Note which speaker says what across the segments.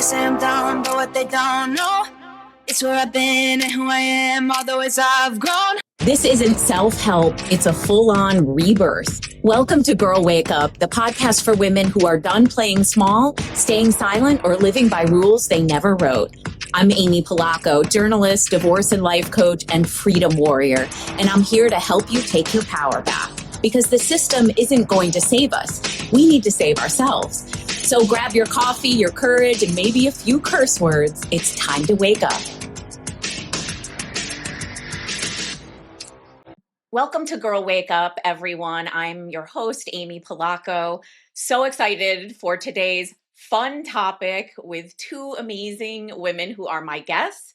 Speaker 1: say I'm down, but what they don't know is where I've been and who I am, all the ways I've grown.
Speaker 2: This isn't self-help, it's a full-on rebirth. Welcome to Girl Wake Up, the podcast for women who are done playing small, staying silent, or living by rules they never wrote. I'm Amy Polacko, journalist, divorce and life coach, and freedom warrior, and I'm here to help you take your power back. Because the system isn't going to save us. We need to save ourselves. So grab your coffee, your courage, and maybe a few curse words. It's time to wake up. Welcome to Girl Wake Up, everyone. I'm your host, Amy Polacko. So excited for today's fun topic with two amazing women who are my guests.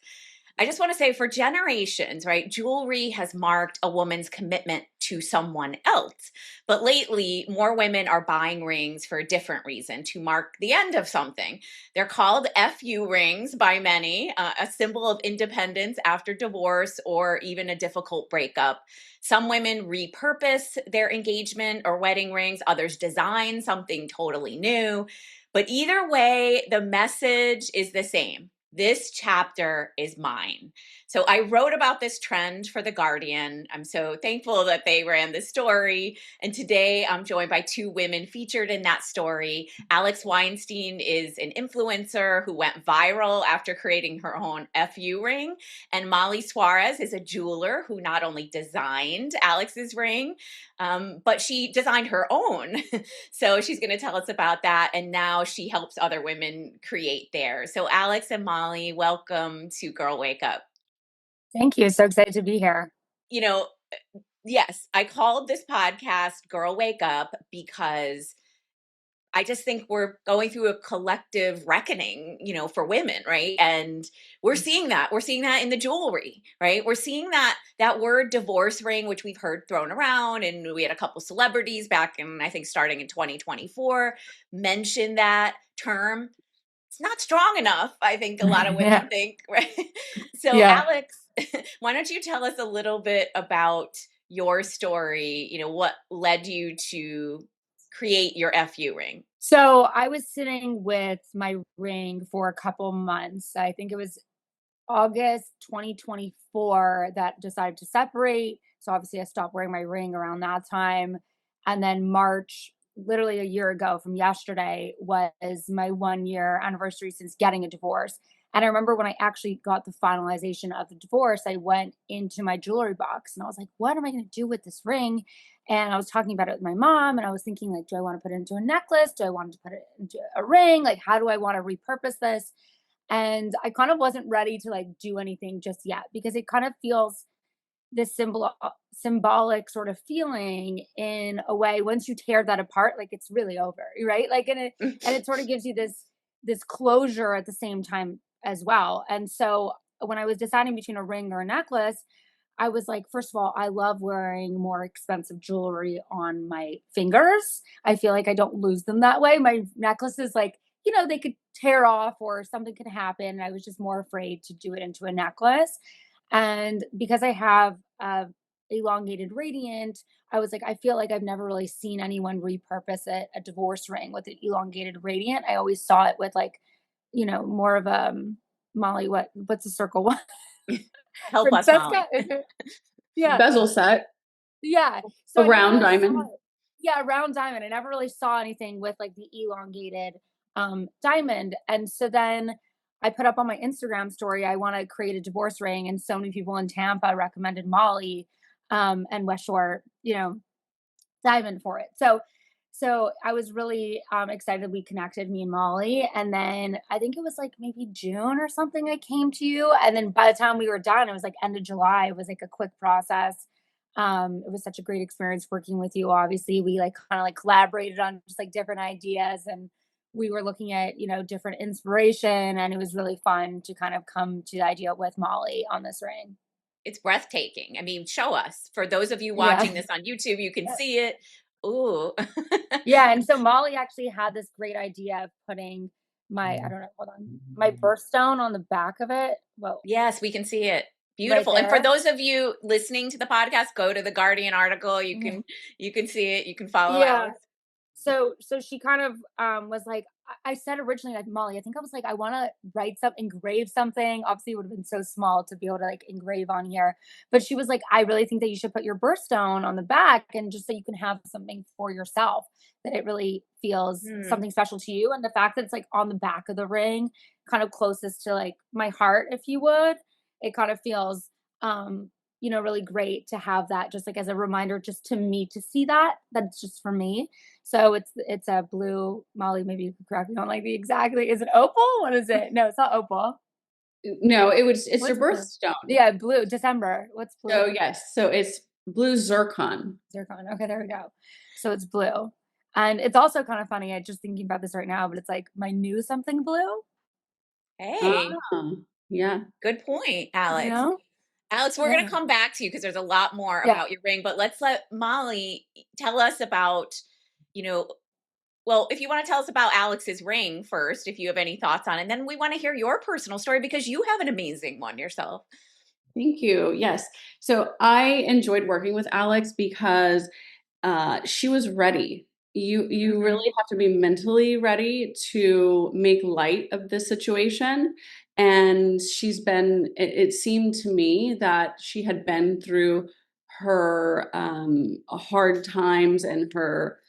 Speaker 2: I just want to say for generations, right, jewelry has marked a woman's commitment to someone else. But lately, more women are buying rings for a different reason, to mark the end of something. They're called FU rings by many, a symbol of independence after divorce or even a difficult breakup. Some women repurpose their engagement or wedding rings, others design something totally new. But either way, the message is the same. This chapter is mine. So I wrote about this trend for The Guardian. I'm so thankful that they ran the story. And today I'm joined by two women featured in that story. Alex Weinstein is an influencer who went viral after creating her own FU ring. And Mollie Suarez is a jeweler who not only designed Alex's ring, but she designed her own. So she's going to tell us about that. And now she helps other women create theirs. So Alex and Mollie, welcome to Girl Wake Up.
Speaker 3: Thank you. So excited to be here.
Speaker 2: You know, yes, I called this podcast Girl Wake Up because I just think we're going through a collective reckoning, for women, right? And we're seeing that. We're seeing that in the jewelry, right? We're seeing that word divorce ring, which we've heard thrown around, and we had a couple celebrities back in, I think, starting in 2024, mention that term. It's not strong enough, I think a lot of women think, right? So Alex, why don't you tell us a little bit about your story, what led you to create your FU ring?
Speaker 3: So I was sitting with my ring for a couple months. I think it was August 2024 that decided to separate. So obviously I stopped wearing my ring around that time. And then March, literally a year ago from yesterday, was my 1 year anniversary since getting a divorce. And I remember when I actually got the finalization of the divorce, I went into my jewelry box and I was like, what am I going to do with this ring? And I was talking about it with my mom and I was thinking, like, do I want to put it into a necklace? Do I want to put it into a ring? Like, how do I want to repurpose this? And I kind of wasn't ready to do anything just yet because it kind of feels this symbolic sort of feeling in a way. Once you tear that apart, it's really over, right? And it sort of gives you this closure at the same time as well. And so when I was deciding between a ring or a necklace, I was like, first of all, I love wearing more expensive jewelry on my fingers. I feel like I don't lose them that way. My necklaces, they could tear off or something could happen. I was just more afraid to do it into a necklace. And because I have elongated radiant, I was like, I feel like I've never really seen anyone repurpose it, a divorce ring with an elongated radiant. I always saw it with more of a Mollie, what's the circle one?
Speaker 2: Help us, Mollie.
Speaker 3: Yeah.
Speaker 4: Bezel set.
Speaker 3: Yeah.
Speaker 4: So a round diamond.
Speaker 3: Yeah, a round diamond. I never really saw anything with the elongated diamond. And so then I put up on my Instagram story, I want to create a divorce ring. And so many people in Tampa recommended Mollie and West Shore, diamond for it. So I was really excited we connected, me and Mollie. And then I think it was maybe June or something I came to you. And then by the time we were done, it was end of July. It was a quick process. It was such a great experience working with you. Obviously, we kind of collaborated on just different ideas and we were looking at, different inspiration. And it was really fun to kind of come to the idea with Mollie on this ring.
Speaker 2: It's breathtaking. I mean, show us. For those of you watching this on YouTube, you can see it. Ooh.
Speaker 3: Yeah. And so Mollie actually had this great idea of putting my birthstone on the back of it. Well,
Speaker 2: yes, we can see it. Beautiful.
Speaker 3: Right,
Speaker 2: and for those of you listening to the podcast, go to the Guardian article. You can see it. You can follow Alex.
Speaker 3: So she kind of was like, I said originally, like, Molly, I think I was like, I want to write some, engrave something. Obviously, it would have been so small to be able to like engrave on here. But she was like, I really think that you should put your birthstone on the back and just so you can have something for yourself, that it really feels
Speaker 2: Hmm.
Speaker 3: something special to you. And the fact that it's like on the back of the ring, kind of closest to like my heart, if you would, it kind of feels, really great to have that just like as a reminder, just to me to see that. That's just for me. So it's a blue, Molly, maybe you could correct me on like the exactly, is it opal? What is it? No, it's not opal.
Speaker 4: No, it's your
Speaker 3: What's blue?
Speaker 4: birthstone.
Speaker 3: Yeah, blue, December. What's
Speaker 4: So
Speaker 3: blue?
Speaker 4: yes, so it's blue zircon.
Speaker 3: Zircon. Okay, there we go. So it's blue. And it's also kind of funny. I just thinking about this right now, but it's like my new something blue,
Speaker 2: Hey,
Speaker 4: Ah, yeah.
Speaker 2: good point,
Speaker 3: you
Speaker 2: Alex.
Speaker 3: know?
Speaker 2: Alex, we're going to
Speaker 3: Yeah.
Speaker 2: come back to you because there's a lot more
Speaker 3: Yeah.
Speaker 2: about your ring, but let's let Molly tell us about, you know, well, if you want to tell us about Alex's ring first, if you have any thoughts on it, and then we want to hear your personal story because you have an amazing one yourself.
Speaker 4: Thank you. Yes. So I enjoyed working with Alex because she was ready. You
Speaker 2: Hmm.
Speaker 4: really have to be mentally ready to make light of this situation. And it seemed to me that she had been through her hard times and her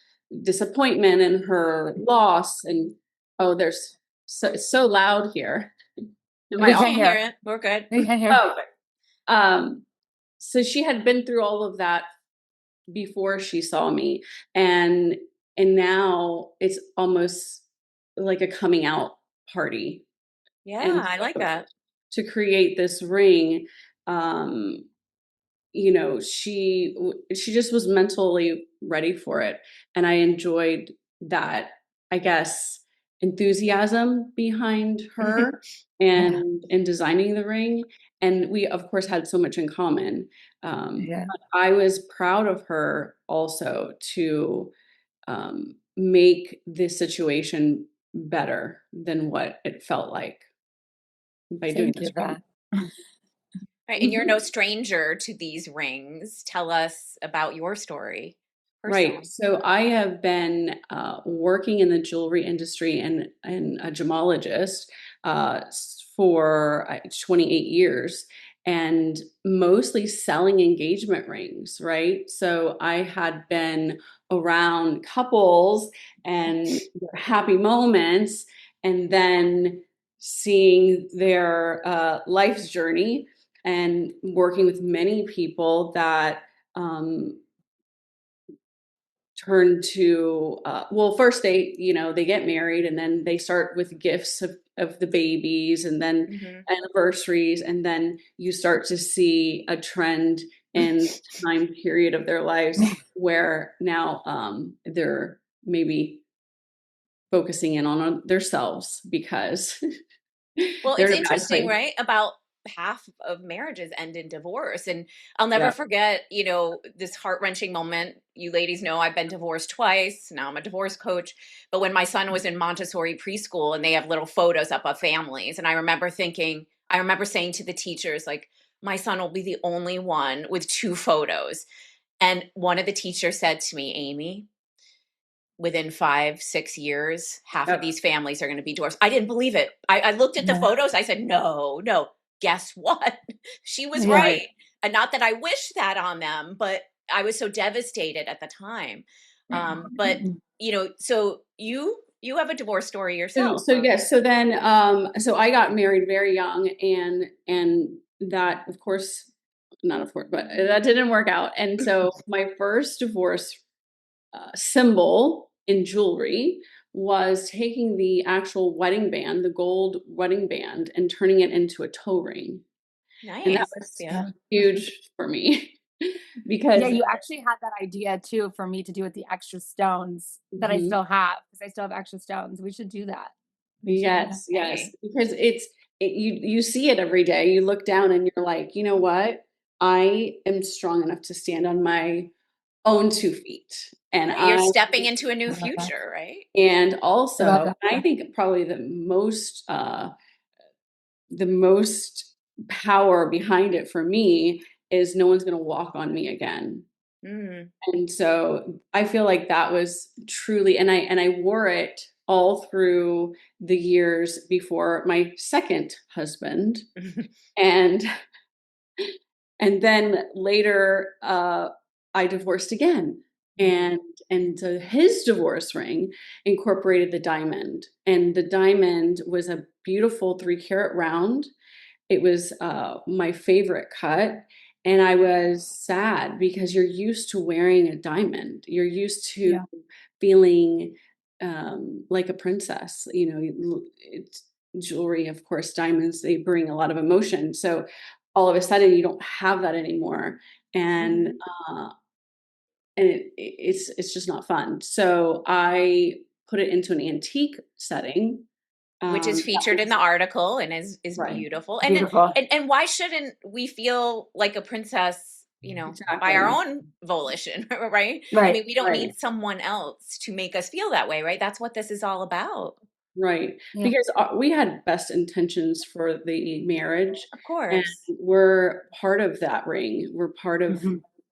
Speaker 4: disappointment and her loss. And oh, there's it's so loud here. Am I
Speaker 3: We
Speaker 2: We
Speaker 4: off?
Speaker 3: can't
Speaker 2: can't hear
Speaker 3: hear.
Speaker 2: it. We're good.
Speaker 3: We can't hear.
Speaker 4: Oh, um, so she had been through all of that before she saw me, and now it's almost like a coming out party.
Speaker 2: Yeah,
Speaker 4: And
Speaker 2: I like
Speaker 4: so
Speaker 2: that.
Speaker 4: to create this ring, um, she just was mentally ready for it, and I enjoyed that, I guess, enthusiasm behind her
Speaker 3: Yeah.
Speaker 4: and in designing the ring. And we of course had so much in common.
Speaker 3: Yeah.
Speaker 4: But I was proud of her also to make this situation better than what it felt like by doing
Speaker 3: Thank
Speaker 4: this
Speaker 3: you for
Speaker 4: ring.
Speaker 3: that.
Speaker 2: Right, and you're no stranger to these rings. Tell us about your story
Speaker 4: Right.
Speaker 2: personally.
Speaker 4: So I have been working in the jewelry industry and a gemologist for 28 years, and mostly selling engagement rings. Right. So I had been around couples and their happy moments, and then seeing their life's journey and working with many people that. Turn to well, first they get married, and then they start with gifts of the babies, and then
Speaker 2: Hmm.
Speaker 4: anniversaries, and then you start to see a trend in time period of their lives where now they're maybe focusing in on themselves because
Speaker 2: Well,
Speaker 4: they're
Speaker 2: it's
Speaker 4: in a bad
Speaker 2: interesting,
Speaker 4: place.
Speaker 2: right? About half of marriages end in divorce. And I'll never
Speaker 4: Yeah.
Speaker 2: forget, this heart-wrenching moment. You ladies know I've been divorced twice. Now I'm a divorce coach. But when my son was in Montessori preschool and they have little photos up of families, and I remember saying to the teachers, like, my son will be the only one with two photos. And one of the teachers said to me, Amy, within 5, 6 years, half of
Speaker 4: Yep.
Speaker 2: these families are going to be divorced. I didn't believe it. I looked at the
Speaker 3: Yeah.
Speaker 2: photos. I said, no, no. Guess what? She was
Speaker 3: Yeah.
Speaker 2: right. And not that I wish that on them, but I was so devastated at the time. But so you have a divorce story yourself.
Speaker 4: So yes, so then so I got married very young, and that of course, not of course, but that didn't work out. And so my first divorce symbol in jewelry was taking the actual wedding band, the gold wedding band, and turning it into a toe ring. And that
Speaker 2: Nice.
Speaker 4: was
Speaker 2: Yeah.
Speaker 3: Yeah.
Speaker 4: huge for me
Speaker 3: Yeah,
Speaker 4: because
Speaker 3: you actually had that idea too for me to do with the extra stones that I
Speaker 4: Mhm.
Speaker 3: still have, because I still have extra stones. We should do that. We should do that.
Speaker 4: Yes, yes,
Speaker 2: Hey.
Speaker 4: because you see it every day. You look down and you're like, you know what? I am strong enough to stand on my own 2 feet, and
Speaker 2: Right. You're stepping into a new
Speaker 3: I love that.
Speaker 2: future, right?
Speaker 3: I love
Speaker 4: also,
Speaker 3: that.
Speaker 4: I think probably the most power behind it for me is no one's going to walk on me again.
Speaker 2: Mm.
Speaker 4: And so I feel like that was truly, and I wore it all through the years before my second husband. And then later, I divorced again. And his divorce ring incorporated the diamond. And the diamond was a beautiful 3-carat round. It was my favorite cut. And I was sad because you're used to wearing a diamond. You're used to feeling like a princess. You know, it's jewelry, of course, diamonds, they bring a lot of emotion. So all of a sudden you don't have that anymore. And it's just not fun. So I put it into an antique setting.
Speaker 2: Which is featured in the article and is
Speaker 4: Right.
Speaker 2: beautiful.
Speaker 3: Beautiful.
Speaker 2: And why shouldn't we feel like a princess, you know, by our own volition, right? I mean, we don't need someone else to make us feel that way, right? That's what this is all about.
Speaker 4: Right. Because we had best intentions for the marriage.
Speaker 2: Of course.
Speaker 4: And we're part of that ring. We're part of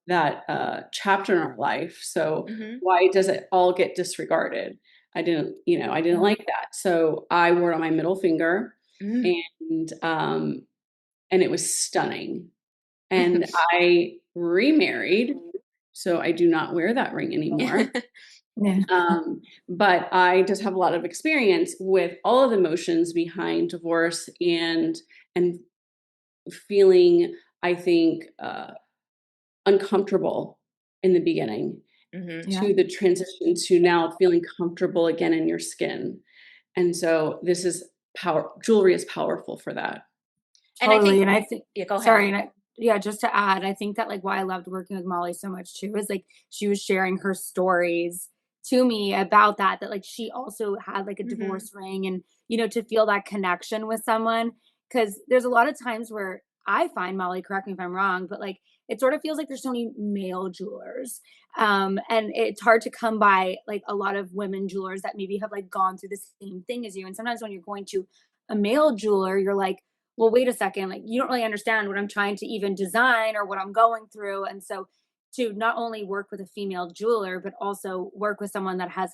Speaker 4: that chapter in our life. So why does it all get disregarded? I didn't like that. So I wore it on my middle finger, and it was stunning. And I remarried, so I do not wear that ring anymore. But I just have a lot of experience with all of the emotions behind divorce and feeling, I think, uncomfortable in the beginning to the transition to now feeling comfortable again in your skin. And so this is jewelry is powerful for that.
Speaker 3: Totally.
Speaker 2: And
Speaker 3: I think,
Speaker 2: go ahead.
Speaker 3: sorry. Just to add, I think that like why I loved working with Mollie so much too is like she was sharing her stories to me about that like she also had like a divorce ring, and you know, to feel that connection with someone, because there's a lot of times where I find, Mollie, correct me if I'm wrong, but like it sort of feels like there's so many male jewelers, and it's hard to come by like a lot of women jewelers that maybe have like gone through the same thing as you. And sometimes when you're going to a male jeweler, you're like, well, wait a second, like you don't really understand what I'm trying to even design or what I'm going through. And so to not only work with a female jeweler, but also work with someone that has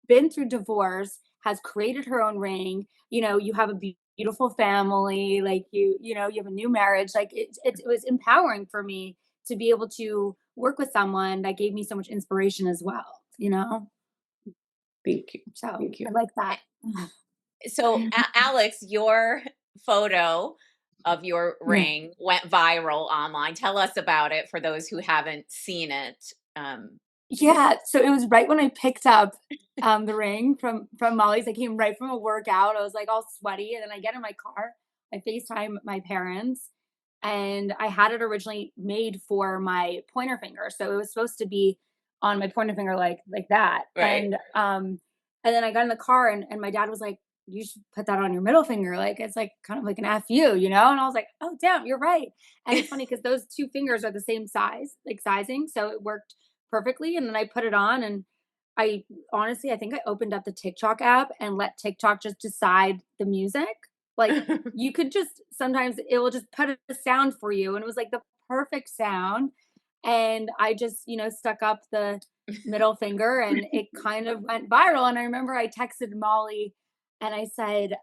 Speaker 3: been through divorce, has created her own ring, you know, you have a beautiful family, like you know, you have a new marriage. Like it was empowering for me to be able to work with someone that gave me so much inspiration as well, you know?
Speaker 4: Thank you.
Speaker 3: So
Speaker 4: Thank you.
Speaker 3: I like that.
Speaker 2: So Alex, your photo of your ring went viral online. Tell us about it for those who haven't seen it.
Speaker 3: Yeah, so it was right when I picked up the ring from Mollie's. I came right from a workout. I was like all sweaty, and then I get in my car. I FaceTime my parents, and I had it originally made for my pointer finger. So it was supposed to be on my pointer finger like that.
Speaker 2: Right.
Speaker 3: And then I got in the car, and my dad was like, you should put that on your middle finger. Like it's like kind of like an FU, you know? And I was like, oh damn, you're right. And it's funny because those two fingers are the same size, like sizing. So it worked perfectly. And then I put it on, and I honestly, I think I opened up the TikTok app and let TikTok just decide the music. Like you could just, sometimes it will just put a sound for you. And it was like the perfect sound. And I just, you know, stuck up the middle finger, and it kind of went viral. And I remember I texted Mollie and I said,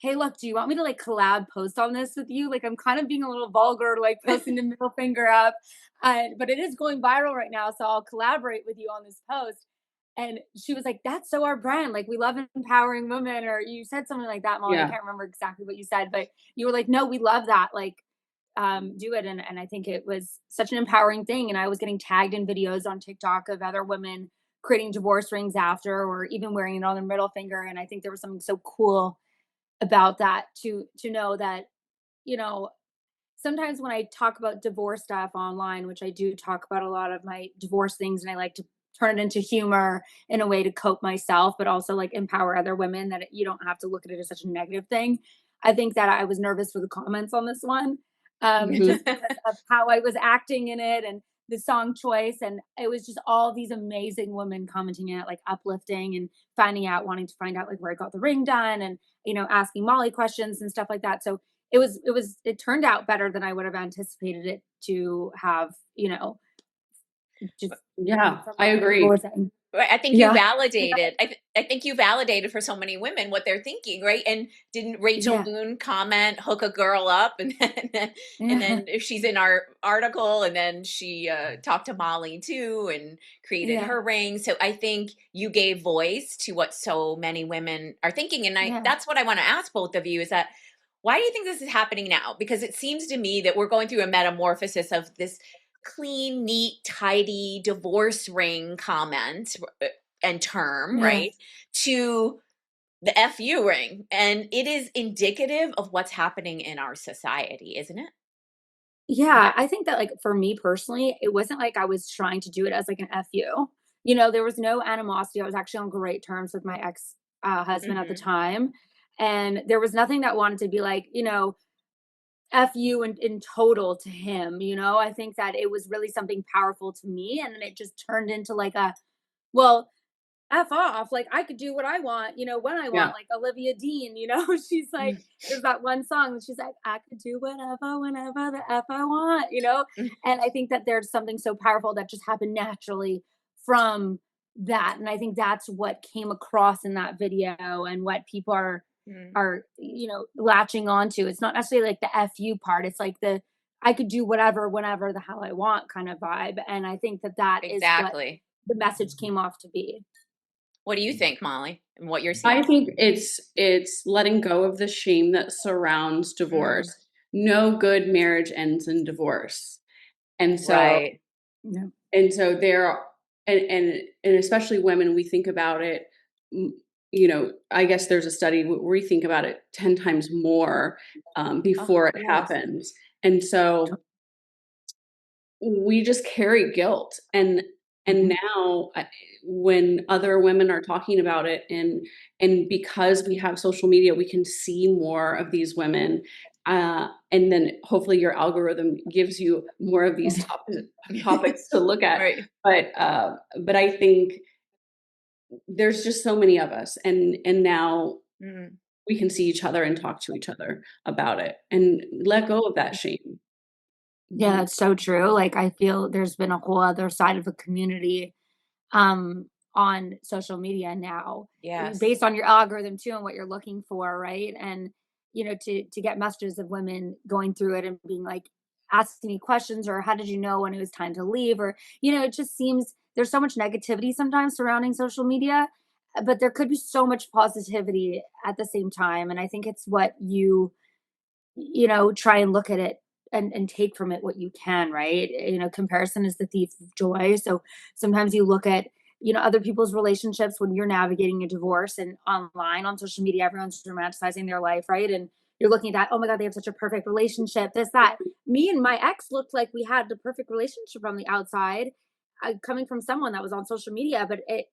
Speaker 3: hey, look, do you want me to like collab post on this with you? Like I'm kind of being a little vulgar, like posting the middle finger up, but it is going viral right now. So I'll collaborate with you on this post. And she was like, that's so our brand. Like we love empowering women, or you said something like that, Mollie. I can't remember exactly what you said, but you were like, no, we love that. Like, do it. And I think it was such an empowering thing. And I was getting tagged in videos on TikTok of other women creating divorce rings after, or even wearing it on their middle finger. And I think there was something so cool about that, to know that, you know, sometimes when I talk about divorce stuff online, which I do talk about a lot of my divorce things, and I like to turn it into humor in a way to cope myself, but also like empower other women, that you don't have to look at it as such a negative thing. I think that I was nervous for the comments on this one, just because of how I was acting in it and the song choice. And it was just all these amazing women commenting it, like uplifting and wanting to find out like where I got the ring done, and, you know, asking Mollie questions and stuff like that. So it turned out better than I would have anticipated it to have, you know, just
Speaker 4: Yeah,
Speaker 3: from
Speaker 4: I
Speaker 3: what people
Speaker 4: agree.
Speaker 3: were saying.
Speaker 2: Right, I think you
Speaker 3: Yeah.
Speaker 2: validated. I think you validated for so many women what they're thinking, right? And didn't Rachel
Speaker 3: Yeah.
Speaker 2: Moon comment, "Hook a girl up," and
Speaker 3: Yeah.
Speaker 2: then she's in our article, and then she talked to Molly too, and created
Speaker 3: Yeah.
Speaker 2: her ring. So I think you gave voice to what so many women are thinking, and
Speaker 3: Yeah.
Speaker 2: that's what I want to ask both of you: is that why do you think this is happening now? Because it seems to me that we're going through a metamorphosis of this clean, neat, tidy divorce ring comment and term,
Speaker 3: Yeah.
Speaker 2: right? To the FU ring. And it is indicative of what's happening in our society, isn't it?
Speaker 3: Yeah, I think that, like, for me personally, it wasn't like I was trying to do it as, like, an FU. There was no animosity. I was actually on great terms with my ex, husband at the
Speaker 2: Hmm.
Speaker 3: time, and there was nothing that wanted to be like, F you in total to him. I think that it was really something powerful to me, and then it just turned into like a, well, F off. Like I could do what I want, when I
Speaker 4: Yeah.
Speaker 3: want, like Olivia Dean, she's like, there's that one song that she's like, I could do whatever, whenever the F I want, And I think that there's something so powerful that just happened naturally from that. And I think that's what came across in that video and what people are latching onto. It's not necessarily like the FU part. It's like the I could do whatever, whenever the hell I want kind of vibe. And I think that that is what
Speaker 2: Exactly.
Speaker 3: the message came off to be.
Speaker 2: What do you think, Molly, and what you're
Speaker 4: I
Speaker 2: seeing?
Speaker 4: think it's letting go of the shame that surrounds divorce.
Speaker 2: Mm,
Speaker 4: No good marriage ends in divorce. And so
Speaker 2: right.
Speaker 3: Yeah.
Speaker 4: and so there and especially women, we think about it, I guess there's a study where we think about it 10 times more
Speaker 3: Oh,
Speaker 4: before it
Speaker 3: yes.
Speaker 4: happens. And so we just carry guilt and
Speaker 3: Mhm.
Speaker 4: now when other women are talking about it and because we have social media we can see more of these women and then hopefully your algorithm gives you more of these topics to look at
Speaker 2: Right.
Speaker 4: but I think there's just so many of us and now
Speaker 2: Mm.
Speaker 4: we can see each other and talk to each other about it and let go of that shame.
Speaker 3: Yeah, that's so true. Like, I feel there's been a whole other side of the community, on social media now,
Speaker 2: Yes.
Speaker 3: based on your algorithm too and what you're looking for, right? And, to get messages of women going through it and being like, asking me questions or how did you know when it was time to leave? Or, it just seems there's so much negativity sometimes surrounding social media, but there could be so much positivity at the same time. And I think it's what try and look at it and take from it what you can, right? Comparison is the thief of joy. So sometimes you look at, other people's relationships when you're navigating a divorce and online on social media, everyone's romanticizing their life, right? And you're looking at that, oh my God, they have such a perfect relationship, this, that. Me and my ex looked like we had the perfect relationship from the outside, coming from someone that was on social media, but it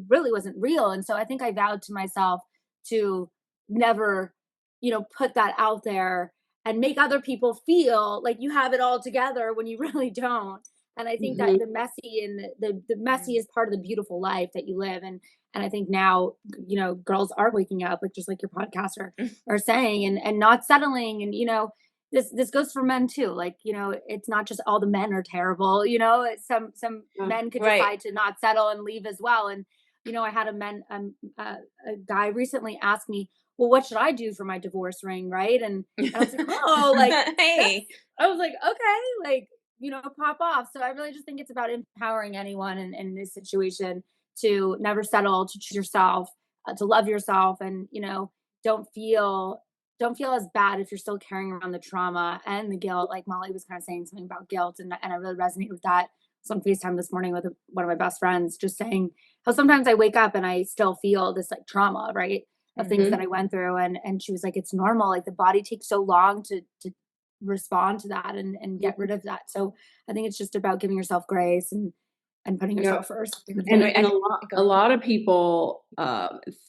Speaker 3: really wasn't real. And so I think I vowed to myself to never put that out there and make other people feel like you have it all together when you really don't. And I think that
Speaker 4: Mhm.
Speaker 3: the messy and the messy
Speaker 2: Mm.
Speaker 3: is part of the beautiful life that you live. And I think now, girls are waking up, like just like your podcaster are saying, and not settling. And this goes for men too. Like, it's not just all the men are terrible. Some
Speaker 4: Yeah.
Speaker 3: men could
Speaker 2: Right.
Speaker 3: decide to not settle and leave as well. And I had a guy recently ask me, well, what should I do for my divorce ring, right? And I was like, oh, like that's
Speaker 2: Hey.
Speaker 3: I was like, okay, like, pop off. So I really just think it's about empowering anyone in this situation to never settle, to choose yourself, to love yourself, and don't feel don't feel as bad if you're still carrying around the trauma and the guilt. Like Molly was kind of saying something about guilt, and I really resonate with that. I was on FaceTime this morning with one of my best friends, just saying how sometimes I wake up and I still feel this like trauma, right? Of things that
Speaker 2: Mhm.
Speaker 3: I went through, and she was like, it's normal. Like the body takes so long to respond to that and get rid
Speaker 4: Mhm.
Speaker 3: of that. So I think it's just about giving yourself grace and putting
Speaker 4: Yeah.
Speaker 3: yourself first at the end of the
Speaker 4: And
Speaker 3: day.
Speaker 2: Wait,
Speaker 4: and a
Speaker 2: go.
Speaker 4: lot of people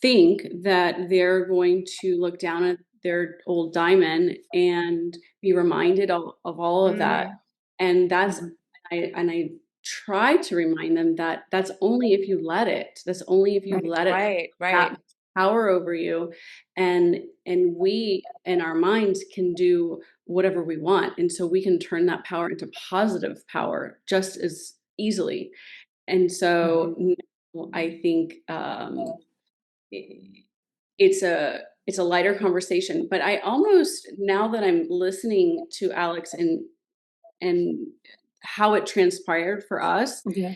Speaker 4: think that they're going to look down at their old diamond and be reminded of all of that.
Speaker 2: Mm,
Speaker 4: And that's
Speaker 3: Mhm.
Speaker 4: I try to remind them that that's only if you let it. That's only if you
Speaker 3: Right.
Speaker 4: let it
Speaker 2: right,
Speaker 4: have
Speaker 2: right.
Speaker 4: power over you. And we in our minds can do whatever we want. And so we can turn that power into positive power just as easily. And so now I think it's a lighter conversation, but I almost, now that I'm listening to Alex and how it transpired for us,
Speaker 3: Yeah.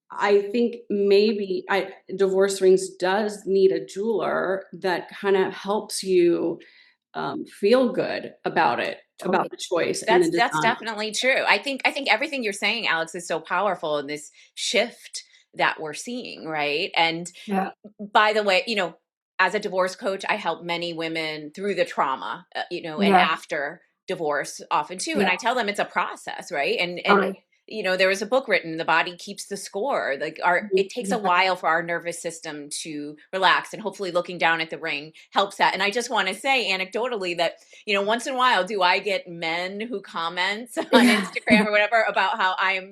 Speaker 4: I think maybe Divorce Rings does need a jeweler that kind of helps you feel good about it, about the choice and the
Speaker 2: That's
Speaker 4: design.
Speaker 2: definitely true. I think everything you're saying, Alex, is so powerful in this shift that we're seeing, right? And
Speaker 3: Yeah.
Speaker 2: by the way, as a divorce coach, I help many women through the trauma, and
Speaker 3: Yeah.
Speaker 2: after divorce often too. And
Speaker 3: Yeah.
Speaker 2: I tell them it's a process, right? And
Speaker 3: Totally.
Speaker 2: there was a book written, The Body Keeps the Score. Like it takes a while for our nervous system to relax, and hopefully looking down at the ring helps that. And I just want to say anecdotally that, once in a while, do I get men who comment on Instagram or whatever about how I am,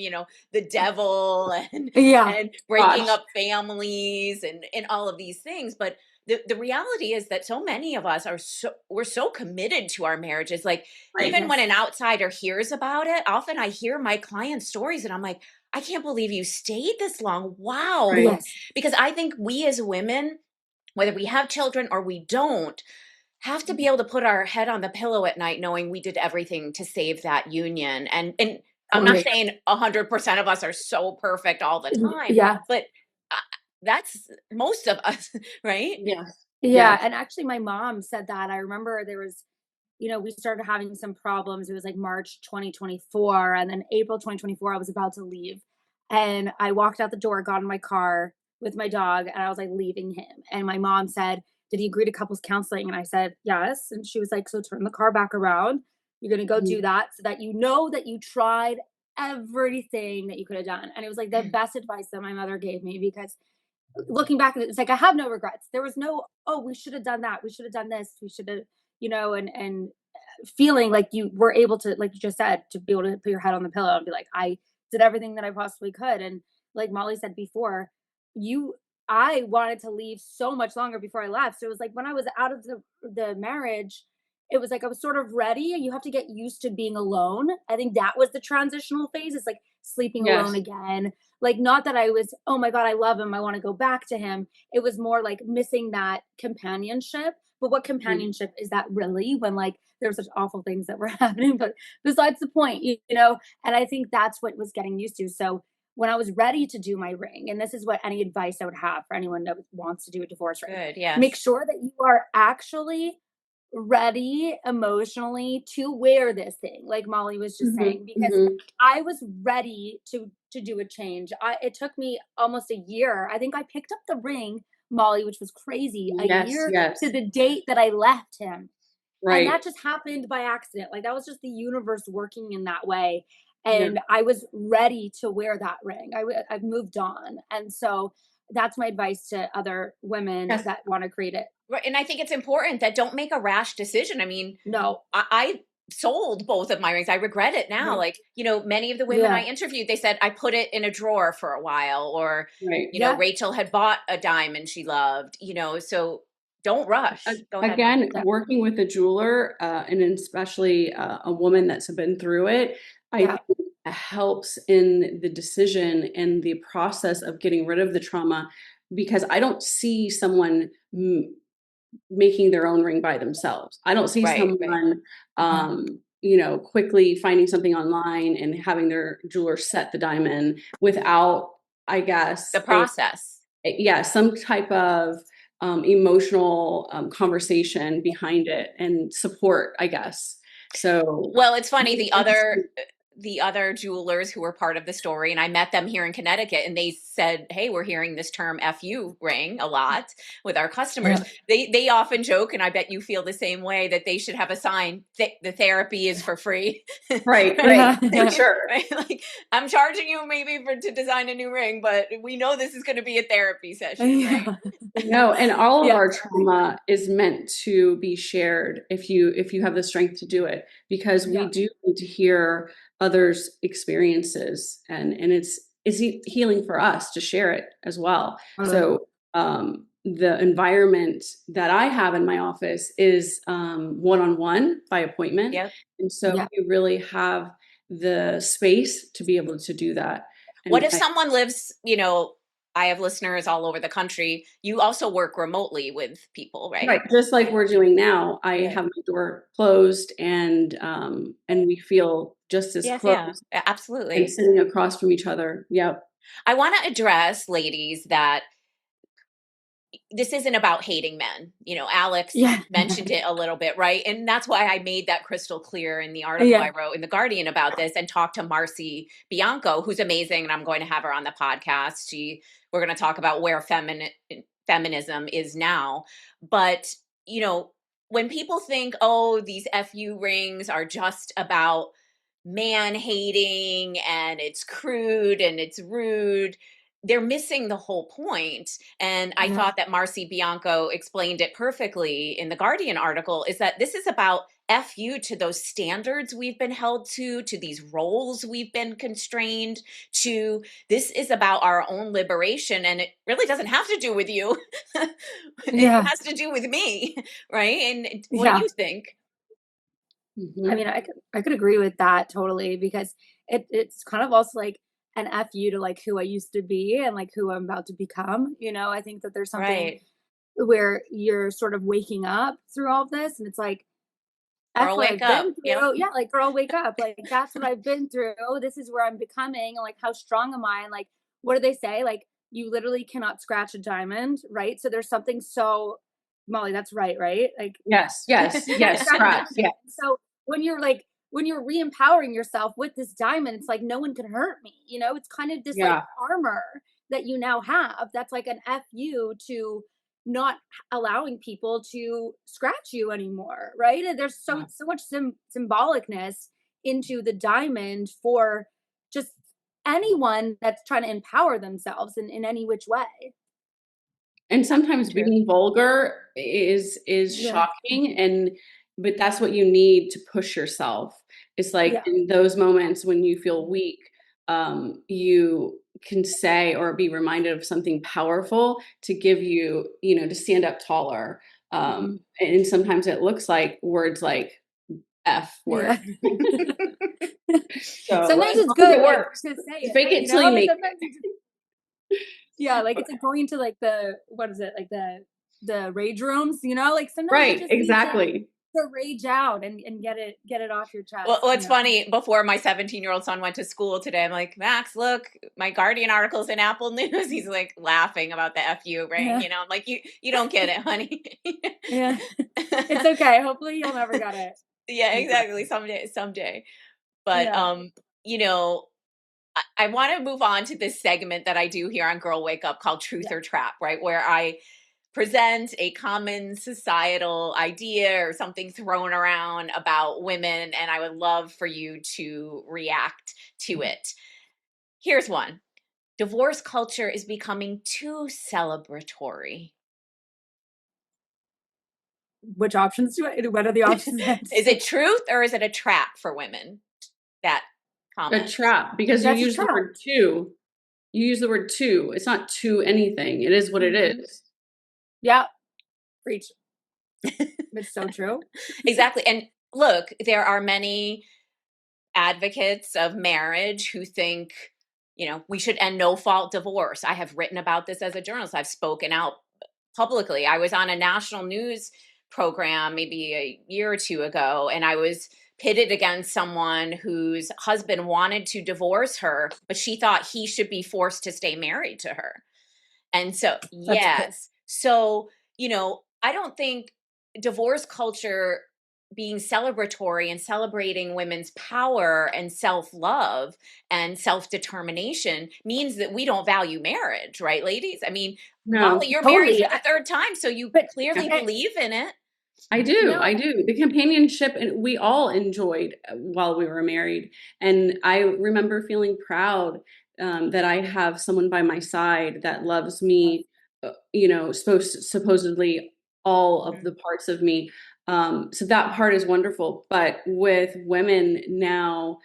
Speaker 2: the devil and
Speaker 3: Yeah.
Speaker 2: breaking up families and all of these things. But the reality is that so many of us we're so committed to our marriages. Like, even when an outsider hears about it, often I hear my clients' stories and I'm like, I can't believe you stayed this long. Wow.
Speaker 3: Yes.
Speaker 2: Because I think we as women, whether we have children or we don't, have to be able to put our head on the pillow at night knowing we did everything to save that union. And I'm not saying 100% of us are so perfect all the time,
Speaker 3: Yeah.
Speaker 2: but that's most of us, right?
Speaker 4: Yes.
Speaker 3: Yeah.
Speaker 4: Yes.
Speaker 3: And actually, my mom said that. I remember there was, we started having some problems. It was like March 2024. And then April 2024, I was about to leave. And I walked out the door, got in my car with my dog, and I was like leaving him. And my mom said, "Did he agree to couples counseling?" And I said, "Yes." And she was like, "So turn the car back around. You're going to go do that so that you know that you tried everything that you could have done." And it was like the best advice that my mother gave me, because looking back, it's like I have no regrets. There was no, "Oh, we should have done that. We should have done this. We should have," and feeling like you were able to, like you just said, to be able to put your head on the pillow and be like, "I did everything that I possibly could." And like Molly said before, you I wanted to leave so much longer before I left. So it was like when I was out of the marriage, it was like I was sort of ready. You have to get used to being alone. I think that was the transitional phase. It's like sleeping alone
Speaker 4: Yes.
Speaker 3: again. Like, not that I was, "Oh my God, I love him, I want to go back to him." It was more like missing that companionship. But what companionship is that really, when like there's such awful things that were happening? But besides the point, and I think that's what was getting used to. So when I was ready to do my ring, and this is what any advice I would have for anyone that wants to do a divorce ring,
Speaker 2: Good. Yes.
Speaker 3: make sure that you are actually ready emotionally to wear this thing, like Molly was just saying, because I was ready to do a change. It took me almost a year. I think I picked up the ring, Molly, which was crazy, a
Speaker 4: Yes.
Speaker 3: year
Speaker 4: Yes.
Speaker 3: to the date that I left him. And
Speaker 4: Right.
Speaker 3: that just happened by accident. Like, that was just the universe working in that way.
Speaker 4: Yeah.
Speaker 3: And I was ready to wear that ring. I've moved on. And so that's my advice to other women
Speaker 4: Yes.
Speaker 3: that want to create it.
Speaker 2: Right. And I think it's important that don't make a rash decision. I mean,
Speaker 3: No.
Speaker 2: I sold both of my rings. I regret it now. Like, many of the women I interviewed, they said I put it in a drawer for a while, or,
Speaker 4: Right.
Speaker 2: Rachel had bought a diamond she loved, so don't rush. Go ahead.
Speaker 4: Again, working with a jeweler, and especially a woman that's been through it, I think helps in the decision and the process of getting rid of the trauma, because I don't see someone making their own ring by themselves. I don't see someone, quickly finding something online and having their jeweler set the diamond without, I guess,
Speaker 2: the process.
Speaker 4: Some type of emotional conversation behind it and support, I guess. So,
Speaker 2: well, it's funny. The other jewelers who were part of the story, and I met them here in Connecticut, and they said, "Hey, we're hearing this term FU ring a lot with our customers." They often joke, and I bet you feel the same way, that they should have a sign that the therapy is for free.
Speaker 4: Right. For sure.
Speaker 2: Right? Like, I'm charging you maybe to design a new ring, but we know this is going to be a therapy session, right?
Speaker 4: No, and all of our trauma is meant to be shared if you have the strength to do it, because we do need to hear others' experiences, and it's healing for us to share it as well. So the environment that I have in my office is one-on-one by appointment. And so we really have the space to be able to do that.
Speaker 2: What if someone lives, I have listeners all over the country. You also work remotely with people, right?
Speaker 4: Right, just like we're doing now. I have my door closed, and we feel just as close
Speaker 2: absolutely,
Speaker 4: and sitting across from each other. Yep.
Speaker 2: I want to address, ladies, that this isn't about hating men. Alex mentioned it a little bit, right? And that's why I made that crystal clear in the article I wrote in The Guardian about this, and talked to Marcy Bianco, who's amazing, and I'm going to have her on the podcast. We're going to talk about where feminism is now. But, when people think, oh, these FU rings are just about man hating and it's crude and it's rude, they're missing the whole point. And I thought that Marcy Bianco explained it perfectly in the Guardian article, is that this is about FU to those standards we've been held to these roles we've been constrained to. This is about our own liberation, and it really doesn't have to do with you. It has to do with me, right? And what do you think?
Speaker 3: I mean, I could agree with that totally, because it's kind of also like an FU to like who I used to be and like who I'm about to become. I think that there's something where you're sort of waking up through all of this, and it's like,
Speaker 2: girl, wake up.
Speaker 3: Yeah, like girl, wake up. Like that's what I've been through. This is where I'm becoming. And like, how strong am I? And like, what do they say? Like, you literally cannot scratch a diamond, right? So there's something so, Molly, that's right? Like,
Speaker 4: yes, scratch. Yeah.
Speaker 3: So when you're re-empowering yourself with this diamond, it's like, no one can hurt me. It's kind of this like armor that you now have. That's like an FU to not allowing people to scratch you anymore, right? And there's so much symbolicness into the diamond for just anyone that's trying to empower themselves in any which way.
Speaker 4: And sometimes being vulgar is shocking, but that's what you need to push yourself. It's like in those moments when you feel weak, you can say or be reminded of something powerful to give you, to stand up taller. And sometimes it looks like words like F word. So
Speaker 3: sometimes it's good,
Speaker 4: it works.
Speaker 3: To say
Speaker 4: Fake it till you make it.
Speaker 3: Yeah, like it's like going to like what is it, like the rage rooms, like sometimes you just
Speaker 4: exactly.
Speaker 3: need to rage out and get it off your chest.
Speaker 2: Well, it's funny. Before my 17-year-old son went to school today, I'm like, Max, look, my Guardian article's in Apple News. He's like laughing about the FU ring. I'm like, you don't get it, honey.
Speaker 3: It's okay. Hopefully you'll never get it.
Speaker 2: Yeah, exactly. Someday. But I want to move on to this segment that I do here on Girl Wake Up called Truth or Trap, right? Where I present a common societal idea or something thrown around about women, and I would love for you to react to it. Here's one. Divorce culture is becoming too celebratory.
Speaker 3: Which options what are the options?
Speaker 2: Is it truth or is it a trap for women? That comment.
Speaker 4: A trap, because you use the word to. You use the word to. It's not to anything. It is what it is.
Speaker 3: Yeah. Preach. It's so true.
Speaker 2: Exactly. And look, there are many advocates of marriage who think, we should end no-fault divorce. I have written about this as a journalist. I've spoken out publicly. I was on a national news program maybe a year or two ago, and I was pitted against someone whose husband wanted to divorce her, but she thought he should be forced to stay married to her. And so, yes. So, I don't think divorce culture being celebratory and celebrating women's power and self-love and self-determination means that we don't value marriage, right, ladies? I mean, Molly, you're married for the third time, so you clearly believe in it.
Speaker 4: I do. The companionship, and we all enjoyed while we were married. And I remember feeling proud that I have someone by my side that loves me, supposedly all of the parts of me. So that part is wonderful. But with women now,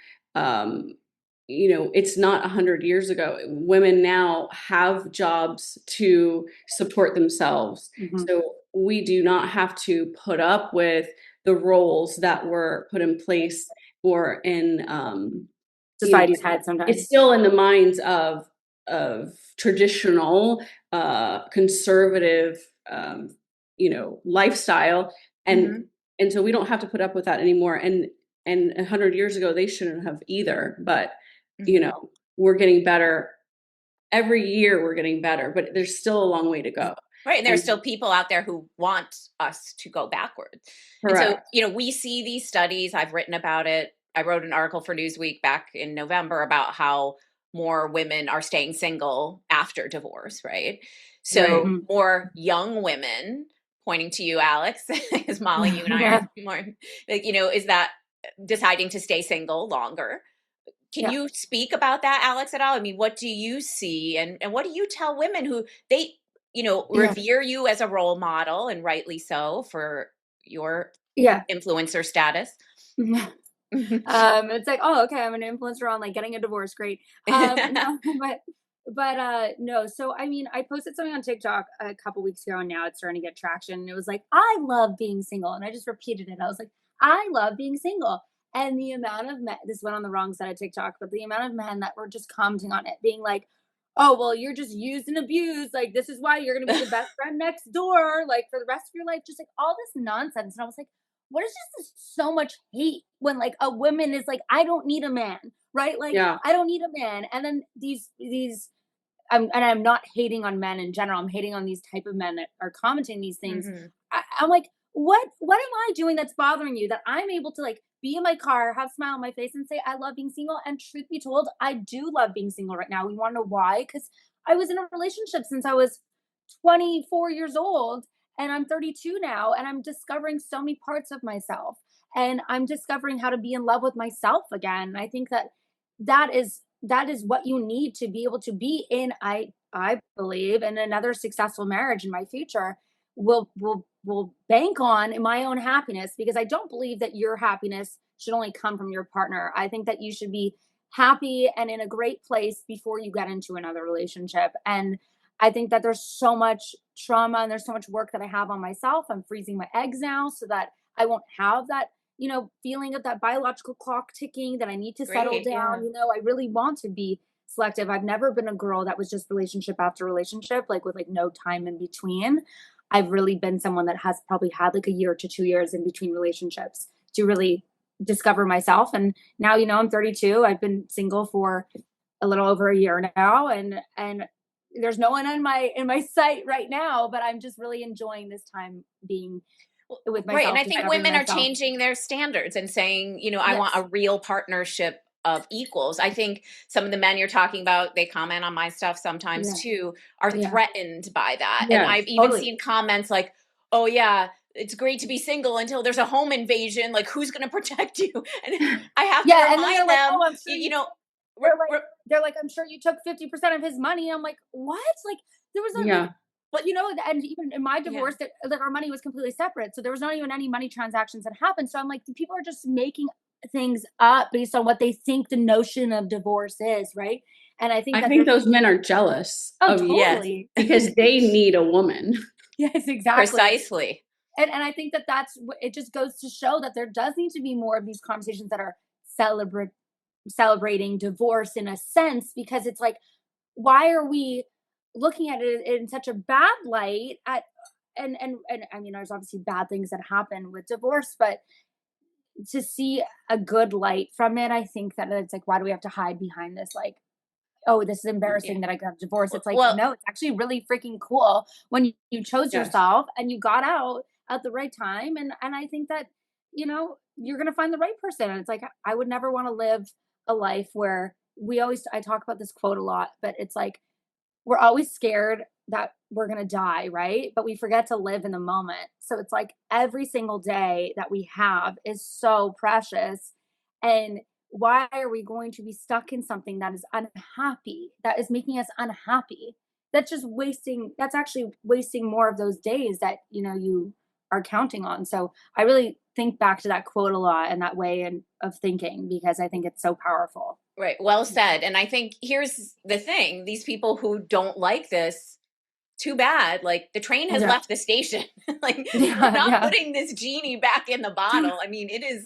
Speaker 4: it's not 100 years ago. Women now have jobs to support themselves. So we do not have to put up with the roles that were put in place or in
Speaker 3: society's head sometimes.
Speaker 4: It's still in the minds of traditional conservative lifestyle, and so we don't have to put up with that anymore. And 100 years ago they shouldn't have either. But we're getting better every year. We're getting better, but there's still a long way to go.
Speaker 2: Right. And there's still people out there who want us to go backwards.
Speaker 4: Correct.
Speaker 2: And so, we see these studies. I've written about it. I wrote an article for Newsweek back in November about how more women are staying single after divorce, right? So more young women, pointing to you, Alex, as Molly, you and I are more, is that deciding to stay single longer. Can you speak about that, Alex, at all? I mean, what do you see, and what do you tell women who they revere you as a role model, and rightly so, for your influencer status?
Speaker 3: It's like, oh, okay, I'm an influencer on like getting a divorce. Great. No, no. So, I mean, I posted something on TikTok a couple weeks ago, and now it's starting to get traction. And it was like, I love being single. And I just repeated it. I was like, I love being single. And the amount of men, this went on the wrong side of TikTok, but the amount of men that were just commenting on it, being like, oh, well, you're just used and abused. Like, this is why you're going to be the best friend next door, like for the rest of your life. Just like all this nonsense. And I was like, what is just so much hate when like a woman is like, I don't need a man, right? Like, I don't need a man. And then I'm not hating on men in general. I'm hating on these type of men that are commenting these things. I'm like, what am I doing that's bothering you, that I'm able to like be in my car, have a smile on my face and say, I love being single? And truth be told, I do love being single right now. We want to know why? Because I was in a relationship since I was 24 years old. And I'm 32 now, and I'm discovering so many parts of myself, and I'm discovering how to be in love with myself again. And I think that is what you need to be able to be in. I believe in another successful marriage in my future will bank on my own happiness, because I don't believe that your happiness should only come from your partner. I think that you should be happy and in a great place before you get into another relationship. And I think that there's so much trauma and there's so much work that I have on myself. I'm freezing my eggs now so that I won't have that, feeling of that biological clock ticking, that I need to settle down. I really want to be selective. I've never been a girl that was just relationship after relationship, like with like no time in between. I've really been someone that has probably had like a year to 2 years in between relationships to really discover myself. And now, I'm 32. I've been single for a little over a year now, and there's no one in my sight right now, but I'm just really enjoying this time being with myself.
Speaker 2: Right. And I think women are changing their standards and saying, I want a real partnership of equals. I think some of the men you're talking about, they comment on my stuff sometimes too, are threatened by that. And I've even seen comments like, oh yeah, it's great to be single until there's a home invasion. Like, who's going to protect you? And I have to remind them,
Speaker 3: like, oh, they're like, I'm sure you took 50% of his money. I'm like, what? Like, there was but and even in my divorce, that like our money was completely separate. So there was not even any money transactions that happened. So I'm like, people are just making things up based on what they think the notion of divorce is, right? And I think
Speaker 4: those men are jealous of
Speaker 3: totally.
Speaker 4: Because they need a woman.
Speaker 3: Yes, exactly.
Speaker 2: Precisely.
Speaker 3: And I think that's it. Just goes to show that there does need to be more of these conversations that are celebrating divorce in a sense, because it's like, why are we looking at it in such a bad light and I mean, there's obviously bad things that happen with divorce, but to see a good light from it, I think that it's like, why do we have to hide behind this? Like, oh, this is embarrassing that I got divorced. It's like, no, it's actually really freaking cool when you chose yourself and you got out at the right time. And I think that, you're going to find the right person. And it's like, I would never want to live a life where I talk about this quote a lot, but it's like, we're always scared that we're going to die, right? But we forget to live in the moment. So it's like every single day that we have is so precious. And why are we going to be stuck in something that is unhappy, that is making us unhappy? That's actually wasting more of those days that, you are counting on. So I really think back to that quote a lot and that way of thinking, because I think it's so powerful.
Speaker 2: Right. Well said. And I think here's the thing. These people who don't like this, too bad. Like the train has
Speaker 3: Yeah.
Speaker 2: left the station. Like we're
Speaker 3: Yeah,
Speaker 2: not
Speaker 3: yeah.
Speaker 2: putting this genie back in the bottle. I mean, it is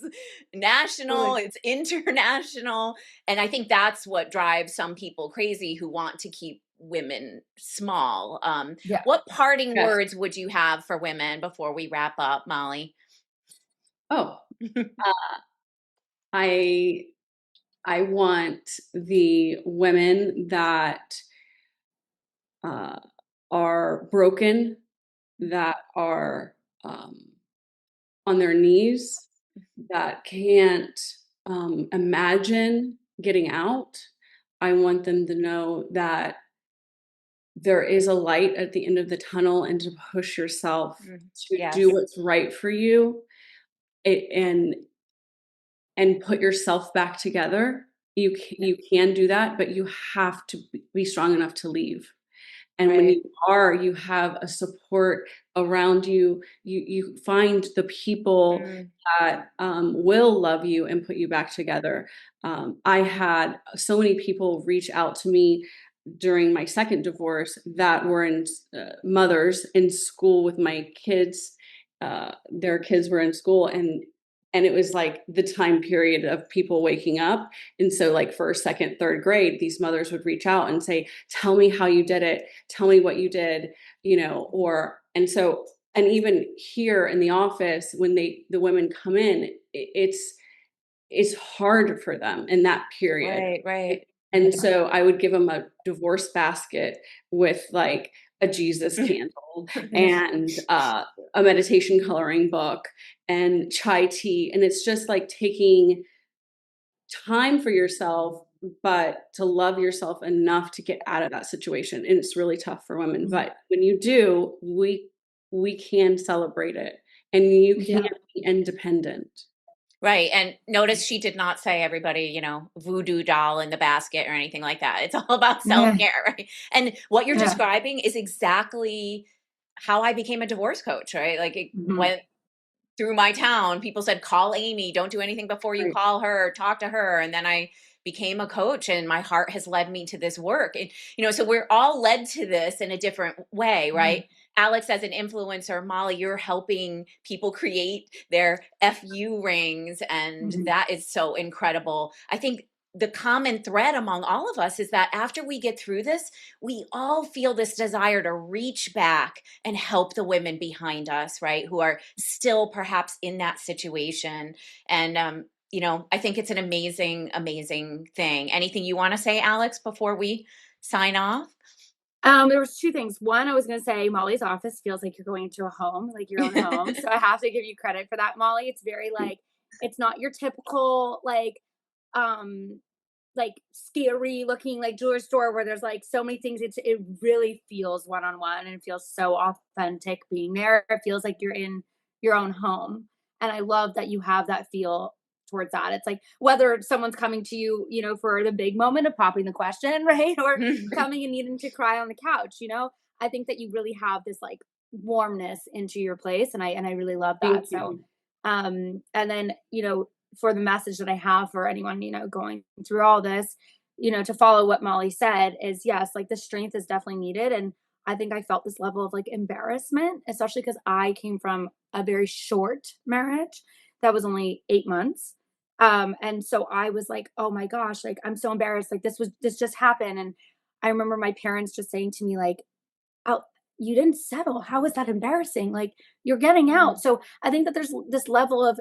Speaker 2: national,
Speaker 3: Totally.
Speaker 2: it's international. And I think that's what drives some people crazy who want to keep women small.
Speaker 3: Yeah.
Speaker 2: What parting
Speaker 4: Yes.
Speaker 2: words would you have for women before we wrap up, Mollie?
Speaker 4: Oh, I want the women that are broken, that are on their knees, that can't imagine getting out. I want them to know that there is a light at the end of the tunnel, and to push yourself to
Speaker 2: Yes.
Speaker 4: do what's right for you, and put yourself back together. You can do that, but you have to be strong enough to leave. And when
Speaker 2: Right.
Speaker 4: you have a support around you. You find the people that will love you and put you back together. I had so many people reach out to me during my second divorce that were mothers in school with my kids. Their kids were in school, and it was like the time period of people waking up. And so like first, second, third grade, these mothers would reach out and say, tell me how you did it. Tell me what you did, and even here in the office, when the women come in, it's hard for them in that period.
Speaker 2: Right.
Speaker 4: And so I would give them a divorce basket with like a Jesus candle and a meditation coloring book and chai tea. And it's just like taking time for yourself, but to love yourself enough to get out of that situation. And it's really tough for women. But when you do, we can celebrate it, and you can be independent.
Speaker 2: Right. And notice she did not say everybody, voodoo doll in the basket or anything like that. It's all about self-care, right? And what you're describing is exactly how I became a divorce coach, right? Like it went through my town. People said, call Amy, don't do anything before you call her, talk to her. And then I became a coach, and my heart has led me to this work. And, so we're all led to this in a different way, right? Alex, as an influencer, Mollie, you're helping people create their FU rings. And that is so incredible. I think the common thread among all of us is that after we get through this, we all feel this desire to reach back and help the women behind us, right? Who are still perhaps in that situation. And, I think it's an amazing, amazing thing. Anything you want to say, Alex, before we sign off?
Speaker 3: There was two things. One, I was going to say Mollie's office feels like you're going into a home, like your own home. So I have to give you credit for that, Mollie. It's very it's not your typical um, scary looking like jewelry store where there's like so many things. It really feels one-on-one, and it feels so authentic being there. It feels like you're in your own home. And I love that you have that feel towards that. It's like whether someone's coming to you, for the big moment of popping the question, right? Or coming and needing to cry on the couch, I think that you really have this like warmness into your place. And I really love that. So and then, for the message that I have for anyone, going through all this, to follow what Mollie said is yes, like the strength is definitely needed. And I think I felt this level of like embarrassment, especially because I came from a very short marriage that was only 8 months. And so I was like, oh my gosh, like I'm so embarrassed. Like this just happened. And I remember my parents just saying to me, like, oh, you didn't settle. How is that embarrassing? Like you're getting out. So I think that there's this level of,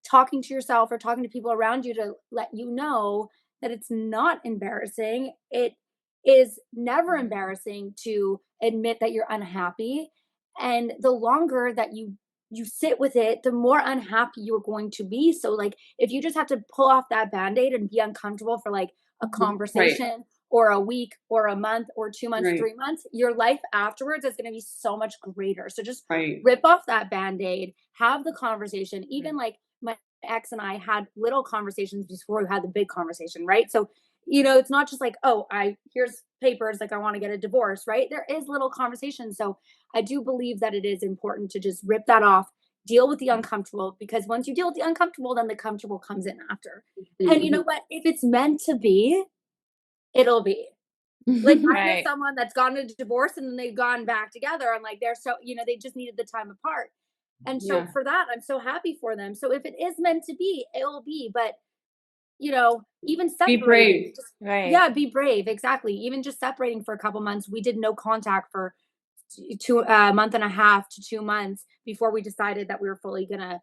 Speaker 3: talking to yourself or talking to people around you to let you know that it's not embarrassing. It is never embarrassing to admit that you're unhappy. And the longer that you sit with it, the more unhappy you're going to be. So like if you just have to pull off that band-aid and be uncomfortable for like a conversation or a week or a month or 2 months, 3 months, your life afterwards is going to be so much greater. So just rip off that band-aid, have the conversation. Even like my ex and I had little conversations before we had the big conversation, right? So, it's not just like, oh, here's papers, like I want to get a divorce, right? There is little conversations. So I do believe that it is important to just rip that off, deal with the uncomfortable, because once you deal with the uncomfortable, then the comfortable comes in after. And you know what? If it's meant to be, it'll be. Like I know
Speaker 2: Right.
Speaker 3: someone that's gotten a divorce and then they've gone back together, and like they're so, they just needed the time apart. And so
Speaker 4: Yeah.
Speaker 3: for that, I'm so happy for them. So if it is meant to be, it will be. But even
Speaker 4: Be
Speaker 3: separating,
Speaker 4: brave.
Speaker 3: just,
Speaker 2: Right.
Speaker 3: yeah, be brave. Exactly. Even just separating for a couple months, we did no contact for a month and a half to 2 months before we decided that we were fully gonna,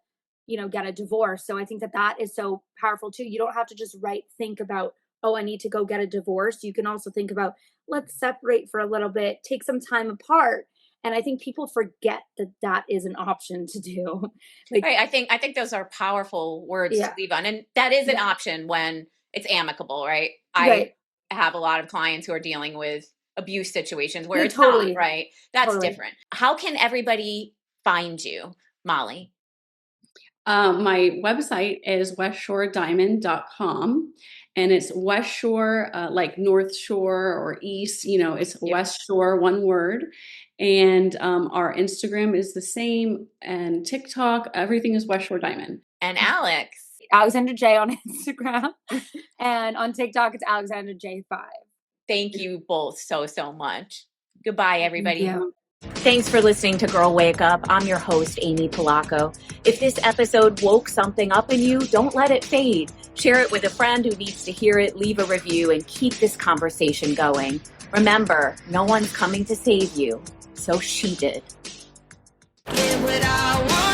Speaker 3: get a divorce. So I think that that is so powerful too. You don't have to just think about, oh, I need to go get a divorce. You can also think about, let's separate for a little bit, take some time apart. And I think people forget that that is an option to do. Like,
Speaker 2: Right. I think those are powerful words to
Speaker 3: yeah,
Speaker 2: leave on. And that is an
Speaker 3: yeah,
Speaker 2: option when it's amicable, right? I
Speaker 3: right.
Speaker 2: have a lot of clients who are dealing with abuse situations where
Speaker 3: No,
Speaker 2: it's not,
Speaker 3: totally,
Speaker 2: right? That's
Speaker 3: totally.
Speaker 2: different. How can everybody find you, Mollie?
Speaker 4: My website is westshorediamond.com, and it's West Shore, like North Shore or East, it's
Speaker 2: Yep.
Speaker 4: West Shore, one word. And our Instagram is the same, and TikTok, everything is West Shore Diamond.
Speaker 2: And Alex.
Speaker 3: Alexandra J on Instagram, and on TikTok it's Alexandra J5.
Speaker 2: Thank you both so, so much. Goodbye,
Speaker 3: Thank
Speaker 2: everybody.
Speaker 3: you.
Speaker 2: Thanks for listening to Girl Wake Up. I'm your host, Amy Polacko. If this episode woke something up in you, don't let it fade. Share it with a friend who needs to hear it, leave a review, and keep this conversation going. Remember, no one's coming to save you, so she did.
Speaker 1: Get what I want.